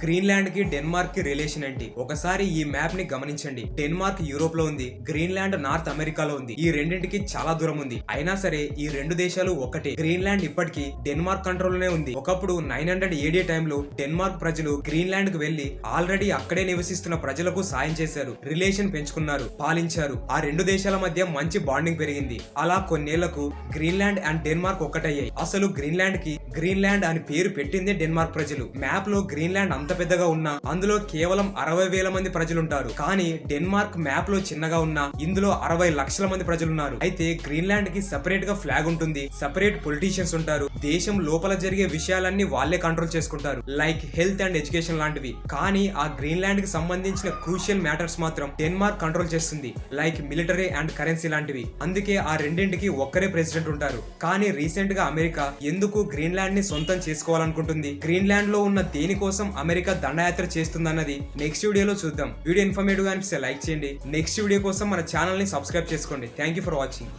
Greenland కి Denmark కి relation ఏంటి? ఒకసారి ఈ మ్యాప్ ని గమనించండి. డెన్మార్క్ యూరోప్ లో ఉంది, గ్రీన్లాండ్ నార్త్ అమెరికాలో ఉంది. ఈ రెండింటికి చాలా దూరం ఉంది. అయినా సరే ఈ రెండు దేశాలు ఒకటే. గ్రీన్లాండ్ ఇప్పటికీ డెన్మార్క్ కంట్రోల్ లోనే ఉంది. ఒకప్పుడు 900 AD టైంలో డెన్మార్క్ ప్రజలు గ్రీన్లాండ్ కు వెళ్లి ఆల్రెడీ అక్కడే నివసిస్తున్న ప్రజలకు సాయం చేశారు, రిలేషన్ పెంచుకున్నారు, పాలించారు. ఆ రెండు దేశాల మధ్య మంచి బాండింగ్ పెరిగింది. అలా కొన్నేళ్లకు గ్రీన్లాండ్ అండ్ డెన్మార్క్ ఒక్కటయ్యాయి. అసలు గ్రీన్లాండ్ కి గ్రీన్లాండ్ అని పేరు పెట్టిందే డెన్మార్క్ ప్రజలు. మ్యాప్ లో గ్రీన్లాండ్ అంత పెద్దగా ఉన్నా అందులో కేవలం 60,000 మంది ప్రజలుంటారు. కానీ డెన్మార్క్ మ్యాప్ లో చిన్నగా ఉన్నా ఇందులో 60 లక్షల మంది ప్రజలున్నారు. అయితే గ్రీన్లాండ్ కి సెపరేట్ గా ఫ్లాగ్ ఉంటుంది, సెపరేట్ పొలిటీషియన్స్ ఉంటారు. దేశం లోపల జరిగే విషయాలన్నీ వాళ్ళే కంట్రోల్ చేసుకుంటారు, లైక్ హెల్త్ అండ్ ఎడ్యుకేషన్ లాంటివి. కానీ ఆ గ్రీన్లాండ్ కి సంబంధించిన క్రూషియల్ మ్యాటర్స్ మాత్రం డెన్మార్క్ కంట్రోల్ చేస్తుంది, లైక్ మిలిటరీ అండ్ కరెన్సీ లాంటివి. అందుకే ఆ రెండింటికి ఒక్కరే ప్రెసిడెంట్ ఉంటారు. కానీ రీసెంట్ గా అమెరికా ఎందుకు గ్రీన్లాండ్ ని సొంతం చేసుకోవాలనుకుంటుంది, గ్రీన్లాండ్ లో ఉన్న దేనికోసం అమెరికా దండయాత్ర చేస్తుందన్నది నెక్స్ట్ వీడియోలో చూద్దాం. వీడియో ఇన్ఫర్మేటివ్ గా అనిపిస్తే లైక్ చేయండి. నెక్స్ట్ వీడియో కోసం మన ఛానల్ ని సబ్స్క్రైబ్ చేసుకోండి. Thank you for watching.